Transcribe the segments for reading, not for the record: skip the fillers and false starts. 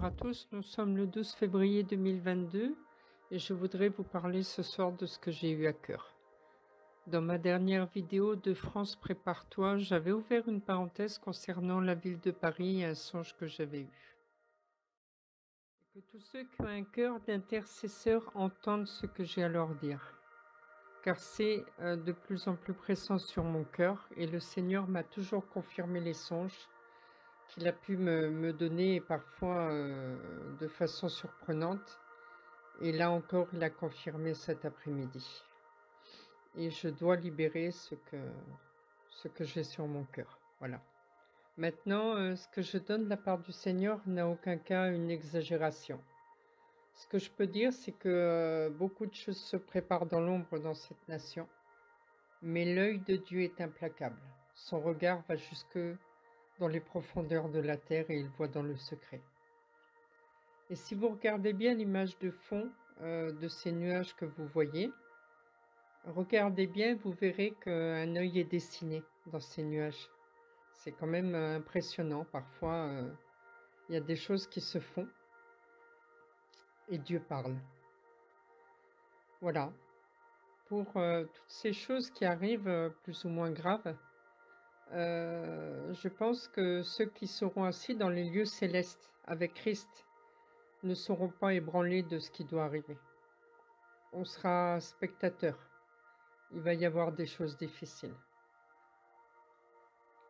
à tous, nous sommes le 12 février 2022 et je voudrais vous parler ce soir de ce que j'ai eu à cœur. Dans ma dernière vidéo de France Prépare-toi, j'avais ouvert une parenthèse concernant la ville de Paris et un songe que j'avais eu. Que tous ceux qui ont un cœur d'intercesseur entendent ce que j'ai à leur dire, car c'est de plus en plus pressant sur mon cœur et le Seigneur m'a toujours confirmé les songes qu'il a pu me donner parfois de façon surprenante. Et là encore, il a confirmé cet après-midi. Et je dois libérer ce que j'ai sur mon cœur. Voilà. Maintenant, ce que je donne de la part du Seigneur n'a aucun cas une exagération. Ce que je peux dire, c'est que beaucoup de choses se préparent dans l'ombre dans cette nation. Mais l'œil de Dieu est implacable. Son regard va jusque dans les profondeurs de la terre et il voit dans le secret. Et si vous regardez bien l'image de fond de ces nuages que vous voyez, regardez bien, vous verrez qu'un œil est dessiné dans ces nuages. C'est quand même impressionnant. Parfois, il y a des choses qui se font et Dieu parle. Voilà. Pour toutes ces choses qui arrivent plus ou moins graves, je pense que ceux qui seront assis dans les lieux célestes avec Christ ne seront pas ébranlés de ce qui doit arriver. On sera spectateurs. Il va y avoir des choses difficiles.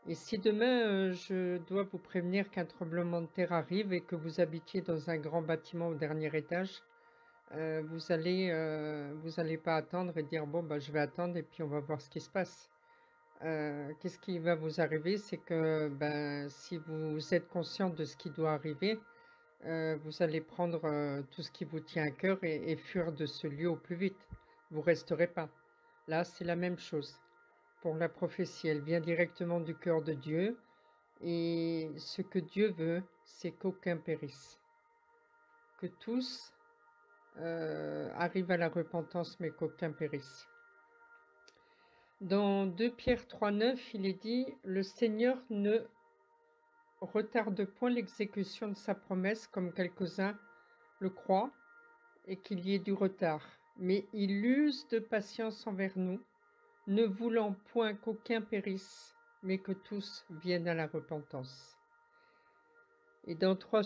Et si demain, je dois vous prévenir qu'un tremblement de terre arrive et que vous habitiez dans un grand bâtiment au dernier étage, vous allez pas attendre et dire: «Bon, bah, je vais attendre et puis on va voir ce qui se passe». Qu'est-ce qui va vous arriver? C'est que, ben, si vous êtes conscient de ce qui doit arriver, vous allez prendre, tout ce qui vous tient à cœur et fuir de ce lieu au plus vite. Vous resterez pas. Là, c'est la même chose. Pour la prophétie, elle vient directement du cœur de Dieu et ce que Dieu veut, c'est qu'aucun périsse, que tous arrivent à la repentance, mais qu'aucun périsse. Dans 2 Pierre 3,9, il est dit: «Le Seigneur ne retarde point l'exécution de sa promesse, comme quelques-uns le croient, et qu'il y ait du retard, mais il use de patience envers nous, ne voulant point qu'aucun périsse, mais que tous viennent à la repentance.» Et dans 3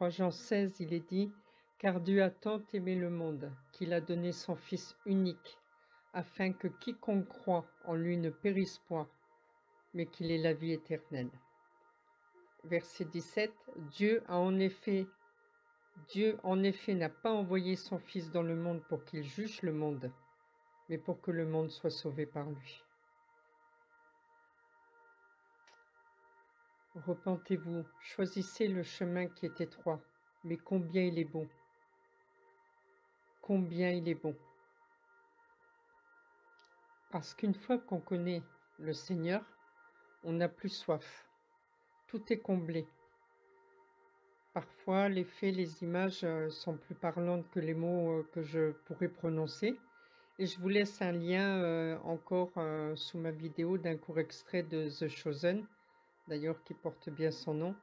Jean 16, il est dit: «Car Dieu a tant aimé le monde, qu'il a donné son Fils unique, afin que quiconque croit en lui ne périsse point, mais qu'il ait la vie éternelle.» Verset 17, Dieu en effet n'a pas envoyé son Fils dans le monde pour qu'il juge le monde, mais pour que le monde soit sauvé par lui. Repentez-vous, choisissez le chemin qui est étroit, mais combien il est bon, combien il est bon. Parce qu'une fois qu'on connaît le Seigneur, on n'a plus soif. Tout est comblé. Parfois, les faits, les images sont plus parlantes que les mots que je pourrais prononcer. Et je vous laisse un lien encore sous ma vidéo d'un court extrait de The Chosen, d'ailleurs qui porte bien son nom.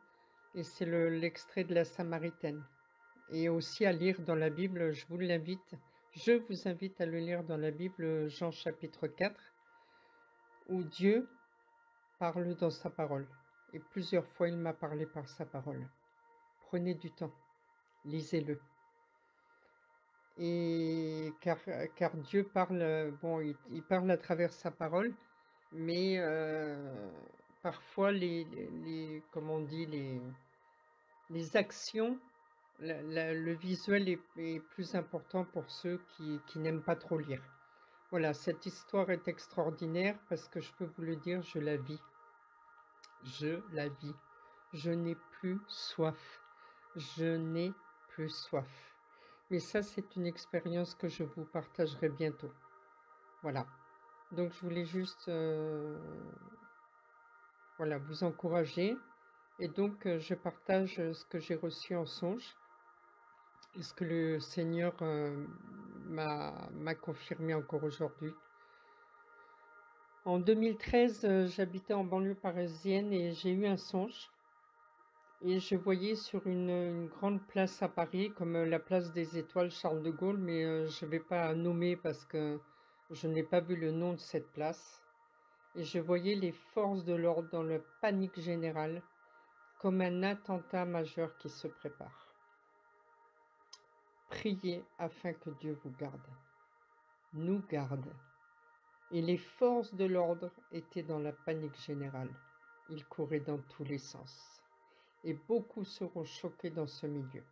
Et c'est l'extrait de la Samaritaine. Et aussi à lire dans la Bible, je vous invite à le lire dans la Bible, Jean chapitre 4, où Dieu parle dans sa parole. Et plusieurs fois, il m'a parlé par sa parole. Prenez du temps, lisez-le. Et car Dieu parle, bon, il parle à travers sa parole, mais parfois comment on dit, les actions, le visuel est plus important pour ceux qui n'aiment pas trop lire. Voilà, cette histoire est extraordinaire parce que je peux vous le dire, je la vis. Je la vis. Je n'ai plus soif. Je n'ai plus soif. Mais ça, c'est une expérience que je vous partagerai bientôt. Voilà. Donc, je voulais juste voilà, vous encourager. Et donc, je partage ce que j'ai reçu en songe et ce que le Seigneur m'a confirmé encore aujourd'hui. En 2013, j'habitais en banlieue parisienne et j'ai eu un songe. Et je voyais sur une grande place à Paris, comme la place des Étoiles Charles de Gaulle, mais je ne vais pas nommer parce que je n'ai pas vu le nom de cette place. Et je voyais les forces de l'ordre dans la panique générale, comme un attentat majeur qui se prépare. Priez afin que Dieu vous garde, nous garde. Et les forces de l'ordre étaient dans la panique générale. Ils couraient dans tous les sens. Et beaucoup seront choqués dans ce milieu.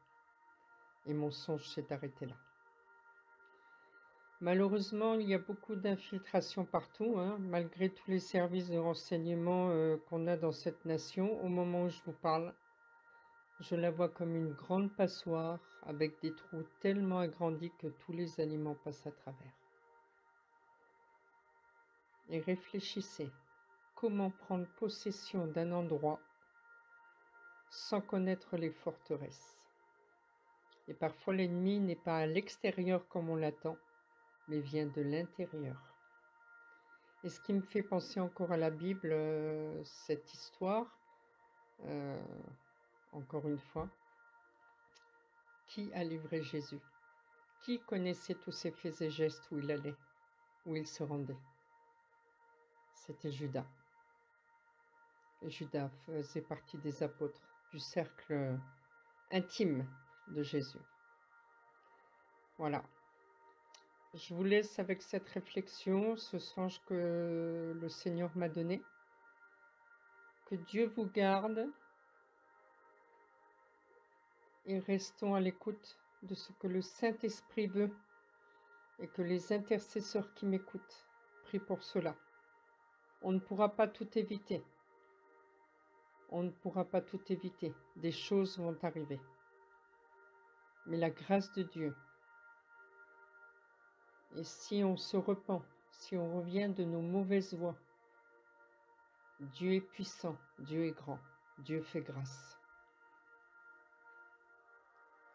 Et mon songe s'est arrêté là. Malheureusement, il y a beaucoup d'infiltration partout, hein, malgré tous les services de renseignement qu'on a dans cette nation. Au moment où je vous parle, je la vois comme une grande passoire avec des trous tellement agrandis que tous les aliments passent à travers. Et réfléchissez, comment prendre possession d'un endroit sans connaître les forteresses? Et parfois l'ennemi n'est pas à l'extérieur comme on l'attend, mais vient de l'intérieur. Et ce qui me fait penser encore à la Bible, cette histoire, encore une fois, qui a livré Jésus? Qui connaissait tous ses faits et gestes, où il allait, où il se rendait? C'était Judas. Et Judas faisait partie des apôtres, du cercle intime de Jésus. Voilà. Je vous laisse avec cette réflexion, ce songe que le Seigneur m'a donné. Que Dieu vous garde et restons à l'écoute de ce que le Saint-Esprit veut et que les intercesseurs qui m'écoutent prient pour cela. On ne pourra pas tout éviter. On ne pourra pas tout éviter. Des choses vont arriver. Mais la grâce de Dieu, et si on se repent, si on revient de nos mauvaises voies, Dieu est puissant, Dieu est grand, Dieu fait grâce.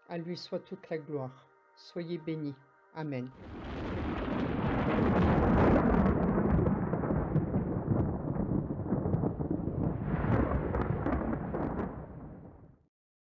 À lui soit toute la gloire. Soyez bénis. Amen.